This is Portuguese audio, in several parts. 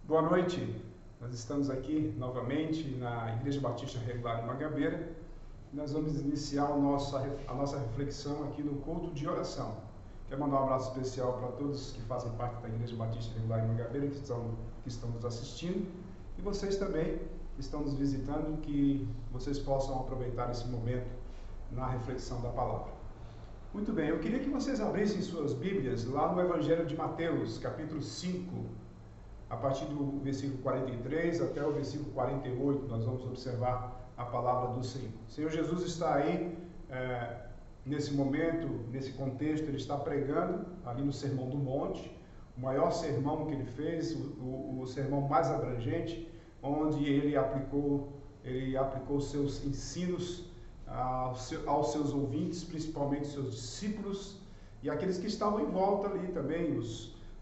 Boa noite, nós estamos aqui novamente na Igreja Batista Regular em Mangabeira. Nós vamos iniciar a nossa reflexão aqui no culto de oração. Quero mandar um abraço especial para todos que fazem parte da Igreja Batista Regular em Mangabeira, que estão nos assistindo, e vocês também que estão nos visitando, que vocês possam aproveitar esse momento na reflexão da palavra. Muito bem, eu queria que vocês abrissem suas Bíblias lá no Evangelho de Mateus, capítulo 5, a partir do versículo 43 até o versículo 48, nós vamos observar a palavra do Senhor. O Senhor Jesus está aí, nesse momento, nesse contexto, Ele está pregando ali no Sermão do Monte, o maior sermão que Ele fez, o sermão mais abrangente, onde Ele aplicou seus ensinos aos seus ouvintes, principalmente seus discípulos, e aqueles que estavam em volta ali também,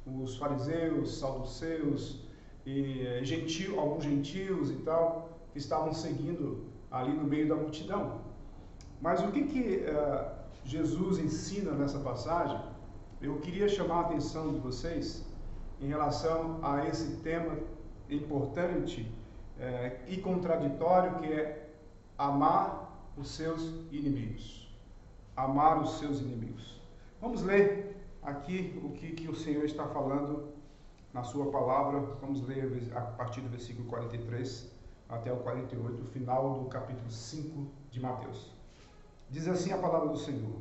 os fariseus, saduceus, e alguns gentios e tal, que estavam seguindo ali no meio da multidão. Mas o que Jesus ensina nessa passagem? Eu queria chamar a atenção de vocês em relação a esse tema importante e contraditório, que é amar os seus inimigos. Amar os seus inimigos. Vamos ler aqui o que o Senhor está falando na sua palavra. Vamos ler a partir do versículo 43 até o 48, o final do capítulo 5 de Mateus. Diz assim a palavra do Senhor: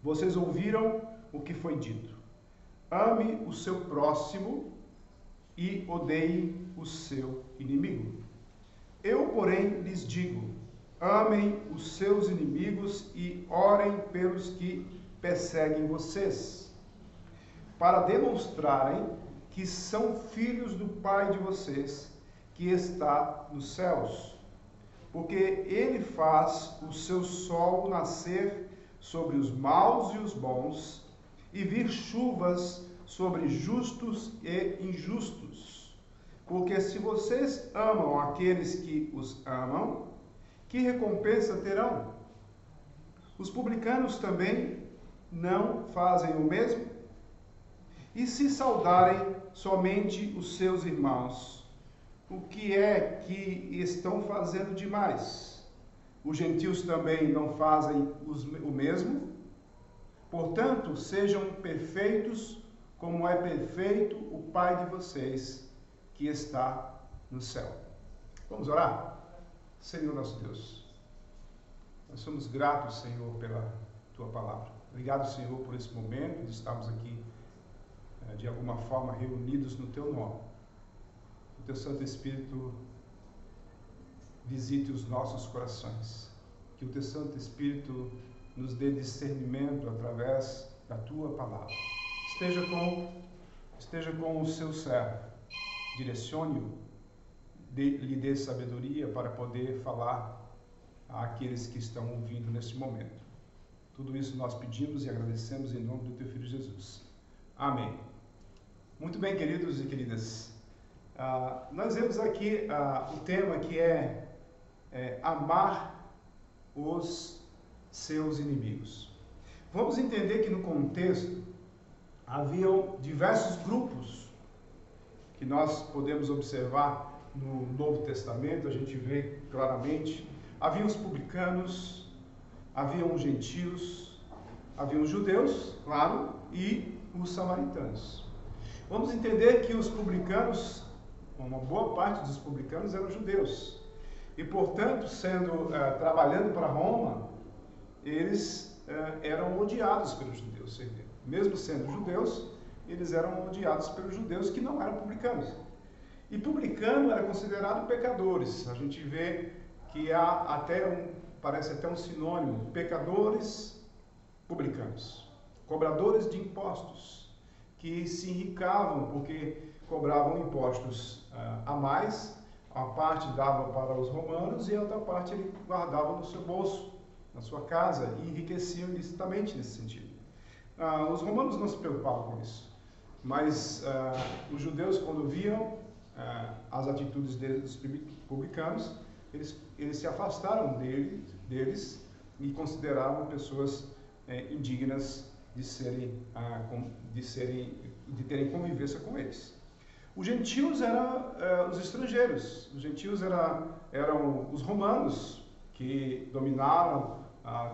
Vocês ouviram o que foi dito: ame o seu próximo e odeie o seu inimigo. Eu, porém, lhes digo: amem os seus inimigos e orem pelos que perseguem vocês, para demonstrarem que são filhos do Pai de vocês, que está nos céus. Porque Ele faz o seu sol nascer sobre os maus e os bons, e vir chuvas sobre justos e injustos. Porque se vocês amam aqueles que os amam, que recompensa terão? Os publicanos também não fazem o mesmo? E se saudarem somente os seus irmãos, o que é que estão fazendo demais? Os gentios também não fazem o mesmo? Portanto, sejam perfeitos, como é perfeito o Pai de vocês, que está no céu. Vamos orar? Senhor nosso Deus, nós somos gratos, Senhor, pela Tua palavra. Obrigado, Senhor, por esse momento de estarmos aqui, de alguma forma, reunidos no Teu nome. Que o Teu Santo Espírito visite os nossos corações. Que o Teu Santo Espírito nos dê discernimento através da Tua palavra. Esteja com o Seu servo. Direcione-o, lhe dê sabedoria para poder falar àqueles que estão ouvindo neste momento. Tudo isso nós pedimos e agradecemos em nome do Teu Filho Jesus. Amém. Muito bem, queridos e queridas. Nós vemos aqui o tema que é amar os seus inimigos. Vamos entender que no contexto haviam diversos grupos que nós podemos observar no Novo Testamento, a gente vê claramente. Havia os publicanos, haviam os gentios, haviam os judeus, claro, e os samaritanos. Vamos entender que os publicanos, uma boa parte dos publicanos eram judeus. E, portanto, trabalhando para Roma, eles eram odiados pelos judeus. Mesmo sendo judeus, eles eram odiados pelos judeus que não eram publicanos. E publicano era considerado pecadores. A gente vê que há parece até um sinônimo: pecadores publicanos, cobradores de impostos, que se enricavam porque cobravam impostos a mais. A parte dava para os romanos e a outra parte ele guardava no seu bolso, na sua casa, e enriqueciam ilicitamente nesse sentido. Os romanos não se preocupavam com isso, mas os judeus, quando viam as atitudes dos publicanos, eles se afastaram deles e consideravam pessoas indignas de terem convivência com eles. Os gentios eram os estrangeiros, os gentios eram os romanos, que dominaram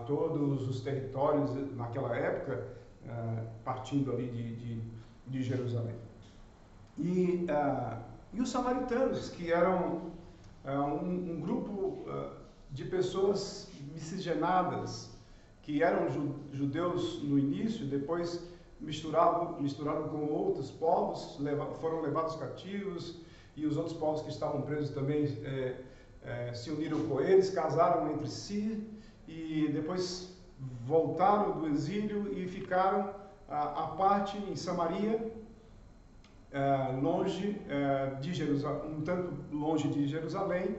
todos os territórios naquela época, partindo ali de Jerusalém. E os samaritanos, que eram um grupo de pessoas miscigenadas, que eram judeus no início, depois misturaram com outros povos, foram levados cativos, e os outros povos que estavam presos também se uniram com eles, casaram entre si, e depois voltaram do exílio e ficaram à parte em Samaria, longe de Jerusalém, um tanto longe de Jerusalém,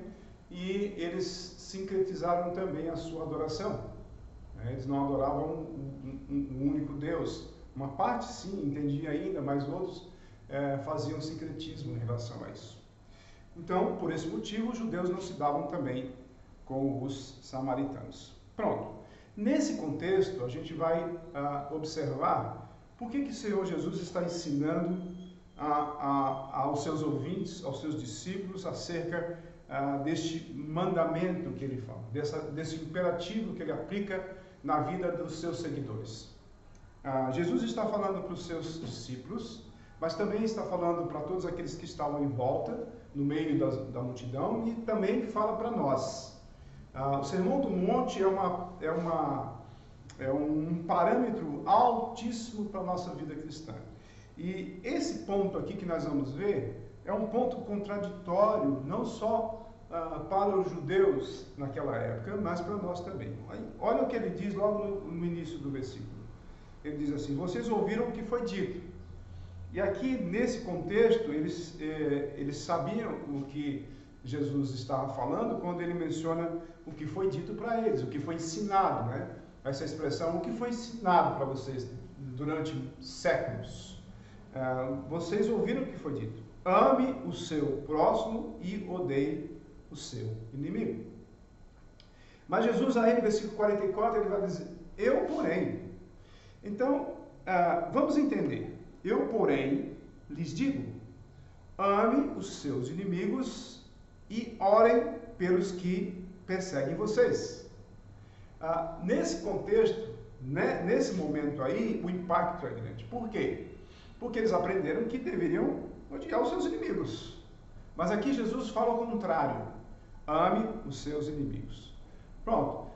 e eles sincretizaram também a sua adoração. Eles não adoravam um único Deus. Uma parte sim entendia ainda, mas outros faziam sincretismo em relação a isso. Então, por esse motivo, os judeus não se davam também com os samaritanos. Pronto. Nesse contexto, a gente vai observar por que o Senhor Jesus está ensinando aos seus ouvintes, aos seus discípulos, acerca deste mandamento que ele fala, desse imperativo que ele aplica na vida dos seus seguidores. Jesus está falando para os seus discípulos, mas também está falando para todos aqueles que estavam em volta, no meio da multidão, e também fala para nós. O Sermão do Monte é um parâmetro altíssimo para a nossa vida cristã. E esse ponto aqui que nós vamos ver é um ponto contraditório, não só para os judeus naquela época, mas para nós também. Olha o que ele diz logo no início do versículo. Ele diz assim: vocês ouviram o que foi dito. E aqui, nesse contexto, eles sabiam o que Jesus estava falando quando ele menciona o que foi dito para eles, o que foi ensinado, né? Essa expressão, o que foi ensinado para vocês durante séculos. Vocês ouviram o que foi dito. Ame o seu próximo e odeie o seu inimigo. Mas Jesus, aí no versículo 44, ele vai dizer: eu, porém. Então, vamos entender. Eu, porém, lhes digo: ame os seus inimigos e orem pelos que perseguem vocês. Nesse contexto, né, nesse momento aí, o impacto é grande. Por quê? Porque eles aprenderam que deveriam odiar os seus inimigos. Mas aqui Jesus fala ao contrário: ame os seus inimigos. Pronto.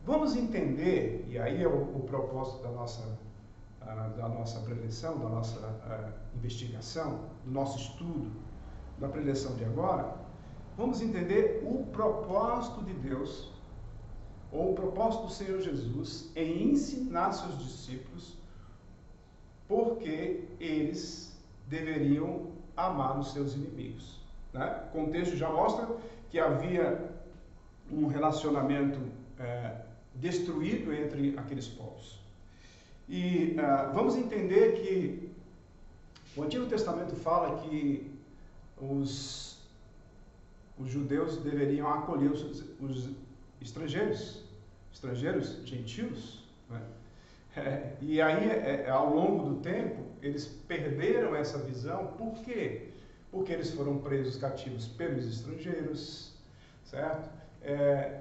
Vamos entender, e aí é o propósito da nossa preleção, da nossa investigação, do nosso estudo, da preleção de agora. Vamos entender o propósito de Deus, ou o propósito do Senhor Jesus em ensinar seus discípulos porque eles deveriam amar os seus inimigos. Né? O contexto já mostra que havia um relacionamento destruído entre aqueles povos. E vamos entender que o Antigo Testamento fala que os judeus deveriam acolher os estrangeiros, gentios, né? E aí, ao longo do tempo, eles perderam essa visão. Por quê? Porque eles foram presos cativos pelos estrangeiros, certo?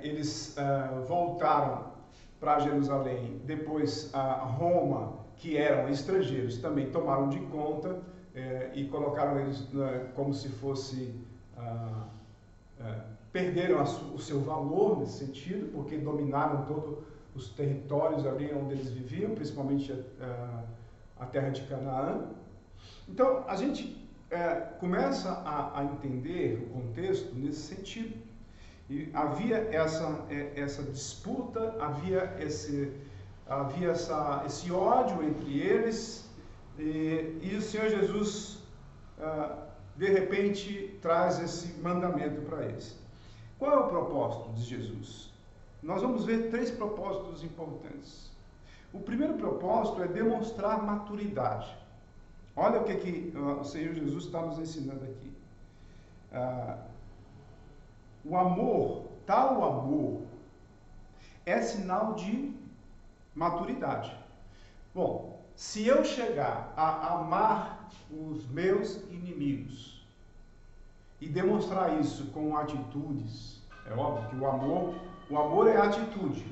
Eles voltaram para Jerusalém, depois Roma, que eram estrangeiros, também tomaram de conta e colocaram eles como se fosse... perderam o seu valor nesse sentido, porque dominaram todos os territórios ali onde eles viviam, principalmente a terra de Canaã. Então, a gente começa a entender o contexto nesse sentido. E havia essa disputa, havia esse ódio entre eles, e o Senhor Jesus, de repente, traz esse mandamento para eles. Qual é o propósito de Jesus? Nós vamos ver 3 propósitos importantes. O primeiro propósito é demonstrar maturidade. Olha o que o Senhor Jesus está nos ensinando aqui. O amor, tal amor, é sinal de maturidade. Bom, se eu chegar a amar os meus inimigos, inimigos. E demonstrar isso com atitudes. É óbvio que o amor é atitude,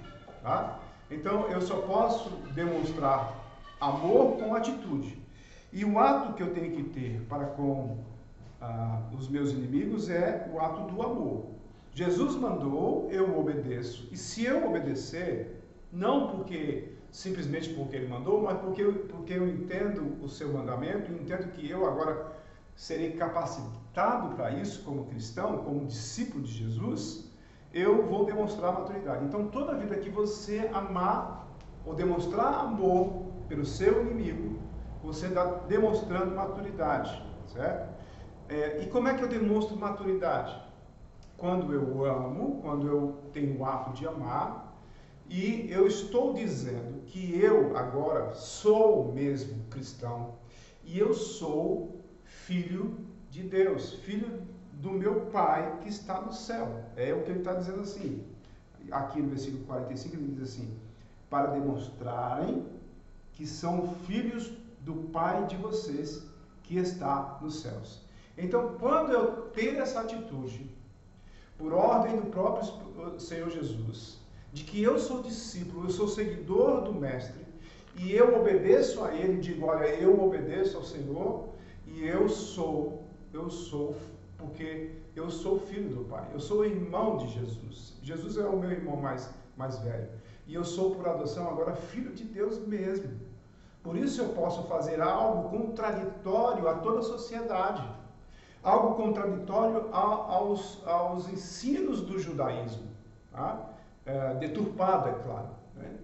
tá? Então, eu só posso demonstrar amor com atitude. E o ato que eu tenho que ter para com os meus inimigos é o ato do amor. Jesus mandou, eu obedeço. E se eu obedecer, não simplesmente porque ele mandou, mas porque eu entendo o seu mandamento, entendo que eu agora serei capacitado para isso como cristão, como discípulo de Jesus, eu vou demonstrar maturidade. Então, toda vida que você amar ou demonstrar amor pelo seu inimigo, você está demonstrando maturidade, certo? E como é que eu demonstro maturidade? Quando eu amo, quando eu tenho o ato de amar, e eu estou dizendo que eu agora sou mesmo cristão, e eu sou filho de Deus, filho do meu Pai que está no céu. É o que ele está dizendo assim. Aqui no versículo 45 ele diz assim: para demonstrarem que são filhos do Pai de vocês que está nos céus. Então, quando eu ter essa atitude, por ordem do próprio Senhor Jesus, de que eu sou discípulo, eu sou seguidor do Mestre, e eu obedeço a Ele, digo, olha, eu obedeço ao Senhor, e eu sou, porque eu sou filho do Pai, eu sou irmão de Jesus. Jesus é o meu irmão mais velho, e eu sou, por adoção, agora filho de Deus mesmo. Por isso eu posso fazer algo contraditório a toda a sociedade, algo contraditório aos ensinos do judaísmo, tá? Deturpado, é claro, né?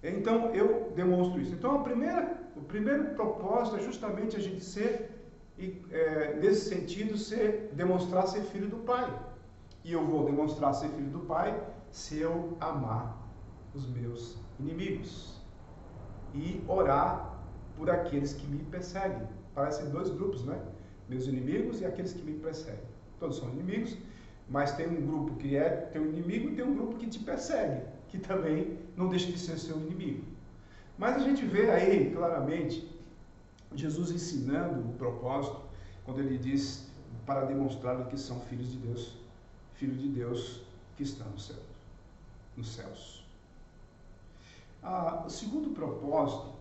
Então eu demonstro isso. Então o primeiro propósito é justamente a gente ser, nesse sentido, demonstrar ser filho do Pai. E eu vou demonstrar ser filho do Pai se eu amar os meus inimigos e orar por aqueles que me perseguem. Parecem dois grupos, né? Meus inimigos e aqueles que me perseguem. Todos são inimigos, mas tem um grupo que é teu inimigo e tem um grupo que te persegue, que também não deixa de ser seu inimigo. Mas a gente vê aí claramente Jesus ensinando o propósito quando ele diz para demonstrar que são filhos de Deus que está nos céus. O segundo propósito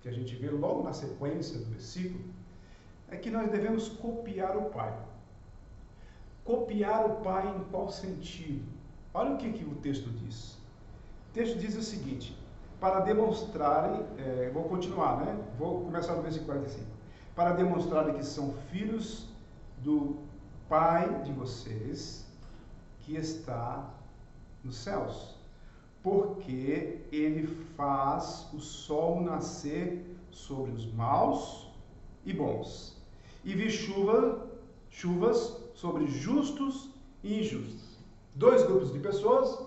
que a gente vê logo na sequência do versículo é que nós devemos copiar o Pai. Copiar o Pai em qual sentido? Olha o que o texto diz. O texto diz o seguinte: para demonstrarem, vou continuar, né? Vou começar no versículo 45. Para demonstrarem que são filhos do Pai de vocês, que está nos céus. Porque ele faz o sol nascer sobre os maus e bons, e vi chuvas sobre justos e injustos. Dois grupos de pessoas,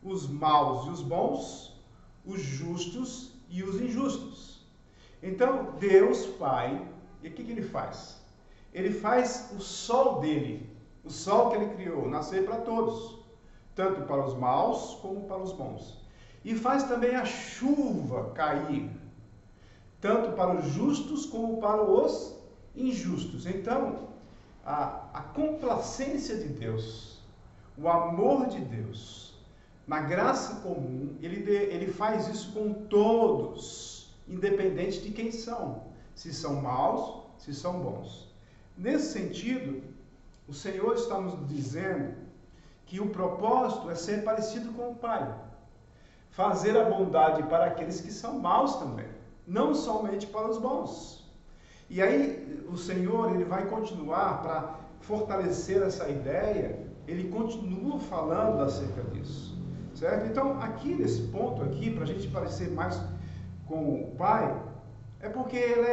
os maus e os bons, os justos e os injustos. Então, Deus Pai, e o que ele faz? Ele faz o sol dele, o sol que ele criou, nascer para todos, tanto para os maus como para os bons. E faz também a chuva cair, tanto para os justos como para os injustos. Então, a complacência de Deus, o amor de Deus, na graça comum, ele faz isso com todos, independente de quem são, se são maus, se são bons. Nesse sentido, o Senhor está nos dizendo que o propósito é ser parecido com o Pai, fazer a bondade para aqueles que são maus também, não somente para os bons. E aí o Senhor, ele vai continuar para fortalecer essa ideia, ele continua falando acerca disso, certo? Então, aqui nesse ponto aqui, para a gente parecer mais com o Pai, é porque ele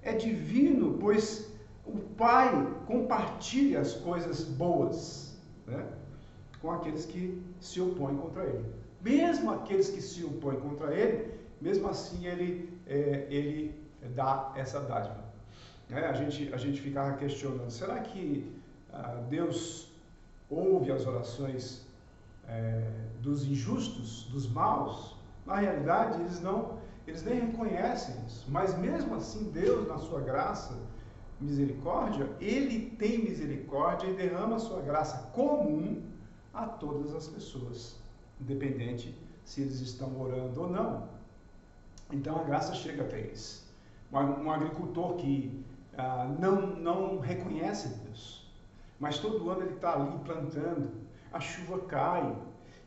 é divino, pois o Pai compartilha as coisas boas, né, com aqueles que se opõem contra ele. Mesmo aqueles que se opõem contra ele, mesmo assim ele dá essa dádiva. A gente ficava questionando, será que Deus ouve as orações dos injustos, dos maus? Na realidade, eles nem reconhecem isso. Mas mesmo assim, Deus, na sua graça, misericórdia, ele tem misericórdia e derrama a sua graça comum a todas as pessoas, independente se eles estão orando ou não. Então a graça chega até eles. Um agricultor que não reconhece Deus, mas todo ano ele está ali plantando, a chuva cai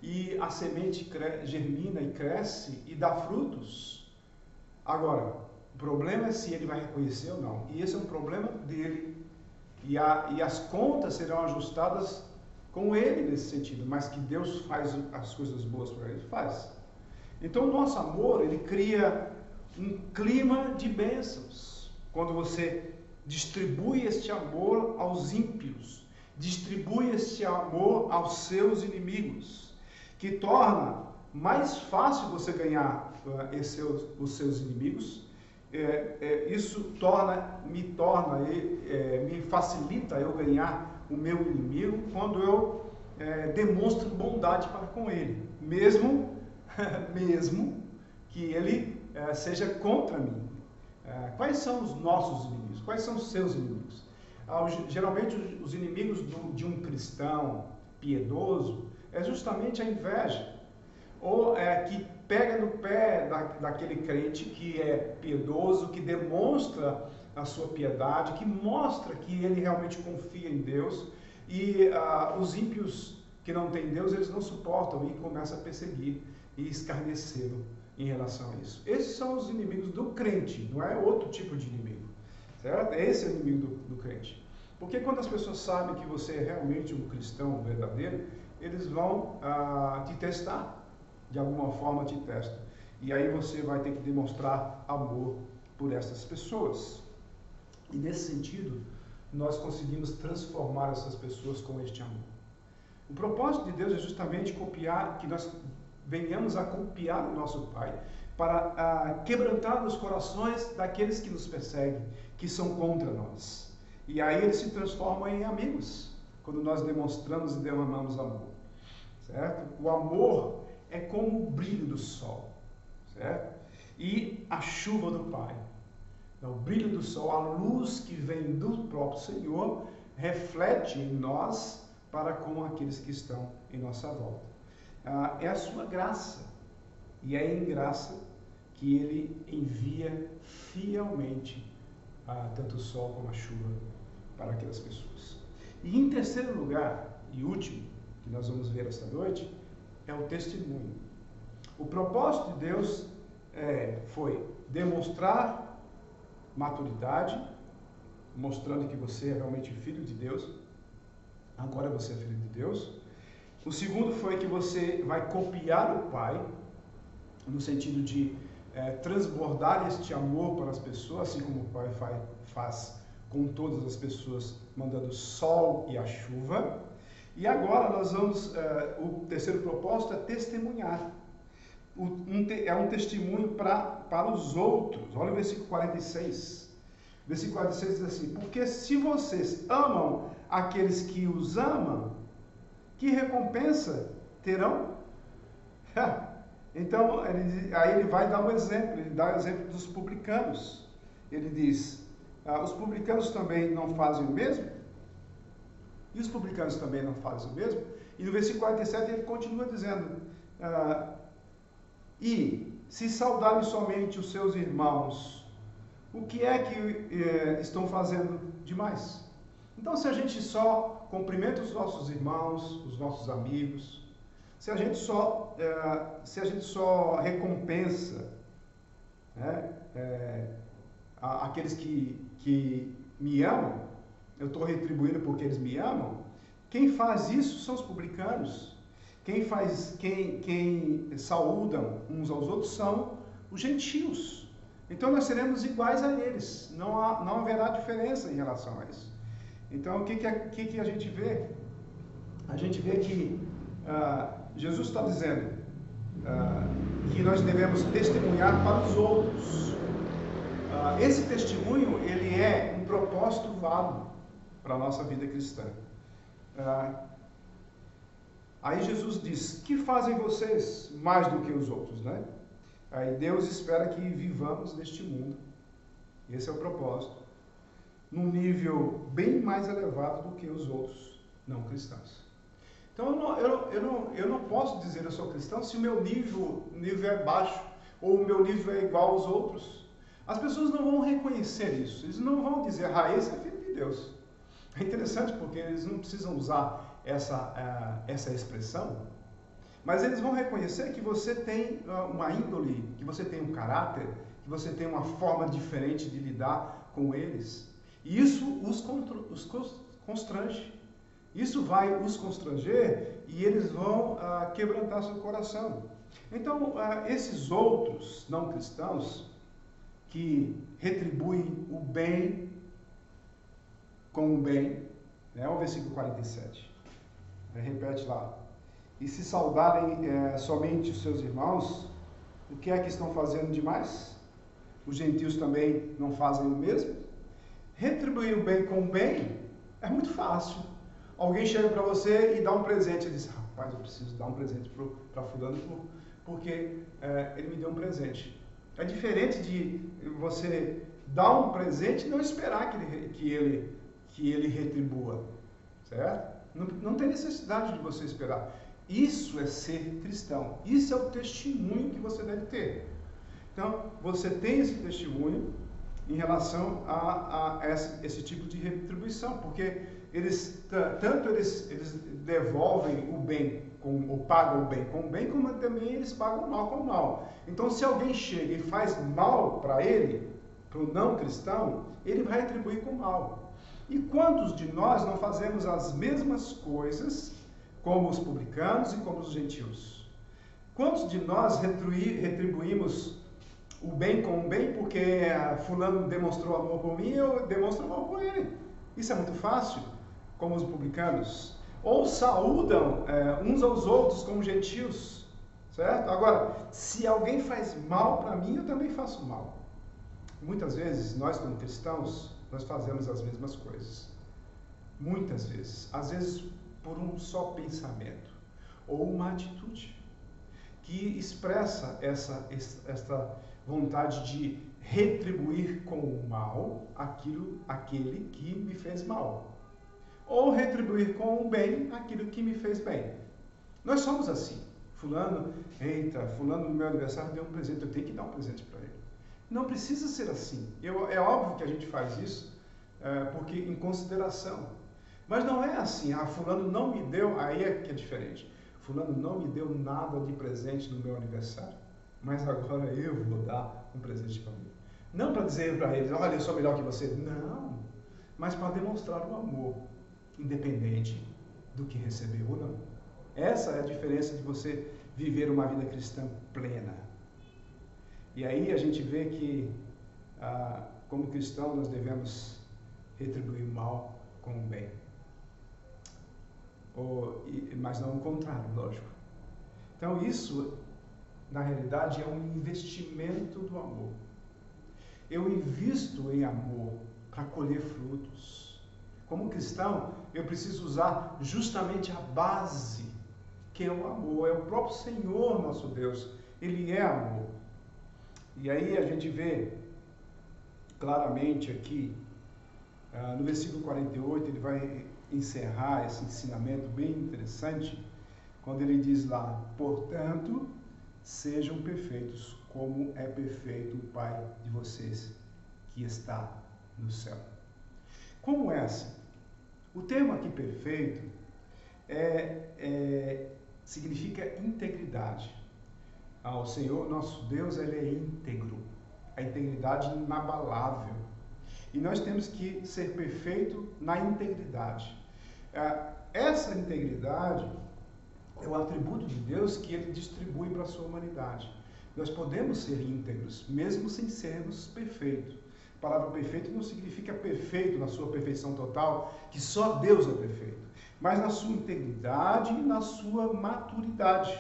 e a semente germina e cresce e dá frutos. Agora, o problema é se ele vai reconhecer ou não. E esse é um problema dele. E as contas serão ajustadas com ele nesse sentido. Mas que Deus faz as coisas boas para ele, faz. Então, o nosso amor, ele cria um clima de bênçãos. Quando você distribui este amor aos ímpios, distribui este amor aos seus inimigos, que torna mais fácil você ganhar os seus inimigos. Isso me facilita eu ganhar o meu inimigo quando eu demonstro bondade para com ele, mesmo que ele seja contra mim. Quais são os nossos inimigos? Quais são os seus inimigos? Geralmente os inimigos de um cristão piedoso é justamente a inveja, ou que pega no pé daquele crente que é piedoso, que demonstra a sua piedade, que mostra que ele realmente confia em Deus, e os ímpios que não têm Deus, eles não suportam e começam a perseguir e escarnecê-lo em relação a isso. Esses são os inimigos do crente, não é outro tipo de inimigo, certo? Esse é o inimigo do crente. Porque quando as pessoas sabem que você é realmente um cristão verdadeiro, eles vão te testar. De alguma forma te testam. E aí você vai ter que demonstrar amor por essas pessoas. E nesse sentido, nós conseguimos transformar essas pessoas com este amor. O propósito de Deus é justamente que nós venhamos a copiar o nosso Pai, para quebrantar os corações daqueles que nos perseguem, que são contra nós. E aí eles se transformam em amigos, quando nós demonstramos e derramamos amor. Certo? O amor é como o brilho do sol, certo? E a chuva do Pai. Então, o brilho do sol, a luz que vem do próprio Senhor, reflete em nós para com aqueles que estão em nossa volta. É a sua graça, e é em graça que Ele envia fielmente tanto o sol como a chuva para aquelas pessoas. E em terceiro lugar, e último, que nós vamos ver esta noite, é o testemunho. O propósito de Deus foi demonstrar maturidade, mostrando que você é realmente filho de Deus. Agora você é filho de Deus. O segundo foi que você vai copiar o Pai, no sentido de transbordar este amor para as pessoas, assim como o Pai faz com todas as pessoas, mandando o sol e a chuva. E agora nós vamos, o terceiro propósito é testemunhar. É um testemunho para os outros. Olha o versículo 46. O versículo 46 diz assim: porque se vocês amam aqueles que os amam, que recompensa terão? Então, aí ele vai dar um exemplo. Ele dá o exemplo dos publicanos. Ele diz: os publicanos também não fazem o mesmo? E os publicanos também não fazem o mesmo? E no versículo 47 ele continua dizendo: e se saudarem somente os seus irmãos, o que é que estão fazendo demais? Então, se a gente só cumprimenta os nossos irmãos, os nossos amigos, se a gente só recompensa, né, aqueles que me amam, eu estou retribuindo porque eles me amam. Quem faz isso são os publicanos. Quem saúdam uns aos outros são os gentios. Então nós seremos iguais a eles. Não haverá diferença em relação a isso. Então o que a gente vê? A gente vê que Jesus está dizendo que nós devemos testemunhar para os outros. Esse testemunho, ele é um propósito válido para a nossa vida cristã. Aí Jesus diz: que fazem vocês mais do que os outros, né? Aí Deus espera que vivamos neste mundo. Esse é o propósito. num nível bem mais elevado do que os outros não cristãos. Então eu não posso dizer eu sou cristão se o meu nível é baixo ou o meu nível é igual aos outros. As pessoas não vão reconhecer isso. Eles não vão dizer, esse é filho de Deus. É interessante porque eles não precisam usar essa expressão, mas eles vão reconhecer que você tem uma índole, que você tem um caráter, que você tem uma forma diferente de lidar com eles. E isso os constrange. Isso vai os constranger e eles vão quebrantar seu coração. Então, esses outros não cristãos que retribuem o bem com o bem, né? O versículo 47. Repete lá. E se saudarem somente os seus irmãos, o que é que estão fazendo demais? Os gentios também não fazem o mesmo? Retribuir o bem com o bem é muito fácil. Alguém chega para você e dá um presente. Ele diz, rapaz, eu preciso dar um presente para fulano porque ele me deu um presente. É diferente de você dar um presente e não esperar que ele retribua. Certo? Não tem necessidade de você esperar. Isso é ser cristão. Isso é o testemunho que você deve ter. Então, você tem esse testemunho em relação a esse tipo de retribuição, porque eles devolvem o bem, ou pagam o bem com o bem, como também eles pagam o mal com o mal. Então, se alguém chega e faz mal para ele, para o não cristão, ele vai retribuir com mal. E quantos de nós não fazemos as mesmas coisas como os publicanos e como os gentios? Quantos de nós retribuímos o bem com o bem porque fulano demonstrou amor por mim, eu demonstro amor por ele? Isso é muito fácil, como os publicanos. Ou saúdam uns aos outros como gentios, certo? Agora, se alguém faz mal para mim, eu também faço mal. Muitas vezes, nós como cristãos, nós fazemos as mesmas coisas. Muitas vezes. Às vezes, por um só pensamento ou uma atitude que expressa esta vontade de retribuir com o mal aquele que me fez mal, ou retribuir com o bem aquilo que me fez bem. Nós somos assim. Fulano no meu aniversário deu um presente, eu tenho que dar um presente para ele. Não precisa ser assim. É óbvio que a gente faz isso porque em consideração. Mas não é assim, fulano não me deu, aí é que é diferente. Fulano não me deu nada de presente no meu aniversário, mas agora eu vou dar um presente para mim. Não para dizer para eles, olha, eu sou melhor que você. Não, mas para demonstrar o amor, independente do que recebeu ou não. Essa é a diferença de você viver uma vida cristã plena. E aí a gente vê que, como cristão, nós devemos retribuir o mal com o bem. Mas não o contrário, lógico. Então isso, na realidade, é um investimento do amor. Eu invisto em amor para colher frutos. Como cristão, eu preciso usar justamente a base, que é o amor. É o próprio Senhor, nosso Deus. Ele é amor. E aí a gente vê claramente aqui, no versículo 48, ele vai encerrar esse ensinamento bem interessante, quando ele diz lá, portanto, sejam perfeitos, como é perfeito o Pai de vocês, que está no céu. Como é assim? O termo aqui perfeito significa integridade. O Senhor, nosso Deus, ele é íntegro. A integridade inabalável. E nós temos que ser perfeito na integridade. Essa integridade é o atributo de Deus que ele distribui para a sua humanidade. Nós podemos ser íntegros, mesmo sem sermos perfeitos. A palavra perfeito não significa perfeito na sua perfeição total, que só Deus é perfeito, mas na sua integridade e na sua maturidade,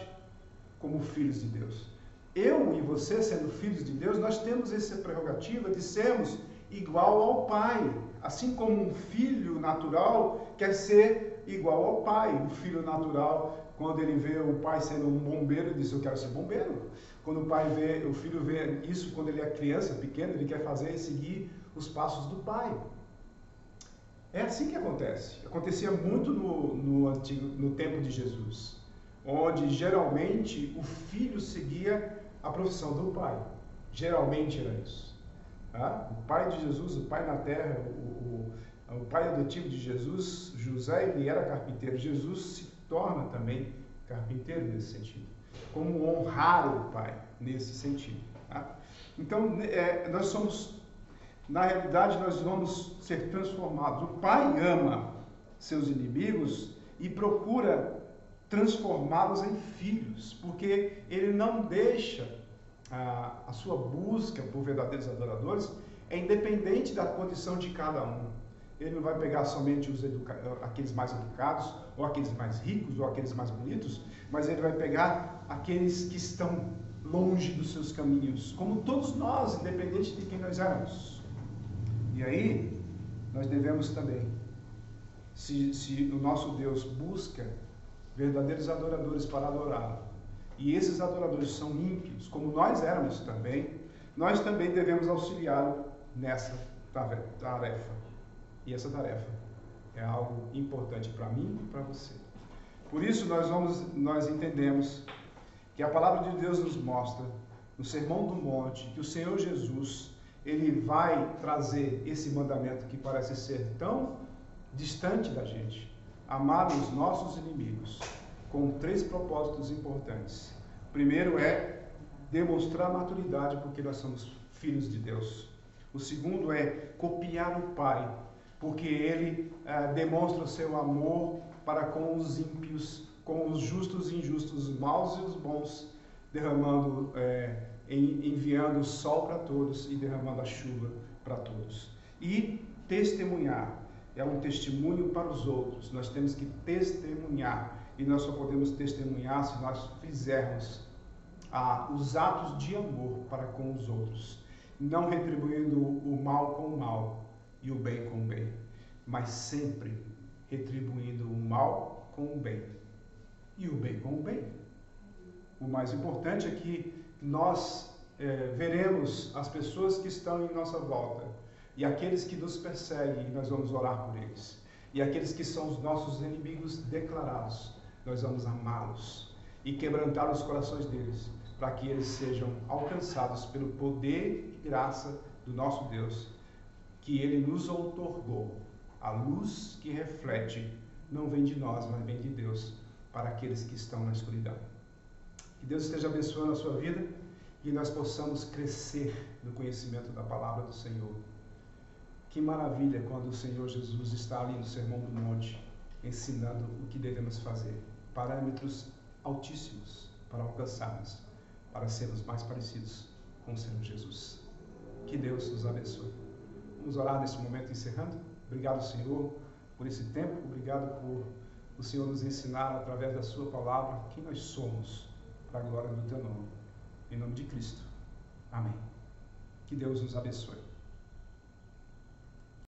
como filhos de Deus. Eu e você, sendo filhos de Deus, nós temos essa prerrogativa de sermos igual ao Pai. Assim como um filho natural quer ser igual ao pai. O filho natural, quando ele vê o pai sendo um bombeiro, ele diz, eu quero ser bombeiro. Quando o filho vê isso, quando ele é criança, pequeno, ele quer fazer e seguir os passos do pai. É assim que acontece. Acontecia muito no tempo de Jesus, onde geralmente o filho seguia a profissão do pai. Geralmente era isso. Tá? O pai de Jesus, o pai na terra, o pai adotivo de Jesus, José, ele era carpinteiro. Jesus se torna também carpinteiro nesse sentido. Como honrar o pai nesse sentido. Tá? Então, nós somos... Na realidade, nós vamos ser transformados. O pai ama seus inimigos e procura transformá-los em filhos, porque ele não deixa a sua busca por verdadeiros adoradores, é independente da condição de cada um. Ele não vai pegar somente aqueles mais educados, ou aqueles mais ricos, ou aqueles mais bonitos, mas ele vai pegar aqueles que estão longe dos seus caminhos, como todos nós, independente de quem nós éramos. E aí, nós devemos também, se o nosso Deus busca verdadeiros adoradores para adorá-lo, e esses adoradores são ímpios, como nós éramos também, nós também devemos auxiliá-lo nessa tarefa. E essa tarefa é algo importante para mim e para você. Por isso, nós entendemos que a palavra de Deus nos mostra, no Sermão do Monte, que o Senhor Jesus... Ele vai trazer esse mandamento que parece ser tão distante da gente. Amar os nossos inimigos, com 3 propósitos importantes. O primeiro é demonstrar maturidade, porque nós somos filhos de Deus. O segundo é copiar o Pai, porque Ele demonstra o seu amor para com os ímpios, com os justos e injustos, os maus e os bons, derramando... enviando o sol para todos e derramando a chuva para todos. E testemunhar, é um testemunho para os outros. Nós temos que testemunhar, e nós só podemos testemunhar se nós fizermos os atos de amor para com os outros, não retribuindo o mal com o mal e o bem com o bem, mas sempre retribuindo o mal com o bem e o bem com o bem. O mais importante é que nós veremos as pessoas que estão em nossa volta e aqueles que nos perseguem, e nós vamos orar por eles. E aqueles que são os nossos inimigos declarados, nós vamos amá-los e quebrantar os corações deles, para que eles sejam alcançados pelo poder e graça do nosso Deus, que Ele nos outorgou. A luz que reflete não vem de nós, mas vem de Deus, para aqueles que estão na escuridão. Que Deus esteja abençoando a sua vida e nós possamos crescer no conhecimento da palavra do Senhor. Que maravilha quando o Senhor Jesus está ali no Sermão do Monte, ensinando o que devemos fazer. Parâmetros altíssimos para alcançarmos, para sermos mais parecidos com o Senhor Jesus. Que Deus nos abençoe. Vamos orar nesse momento, encerrando. Obrigado, Senhor, por esse tempo. Obrigado por o Senhor nos ensinar, através da sua palavra, quem nós somos, para a glória do teu nome. Em nome de Cristo. Amém. Que Deus nos abençoe.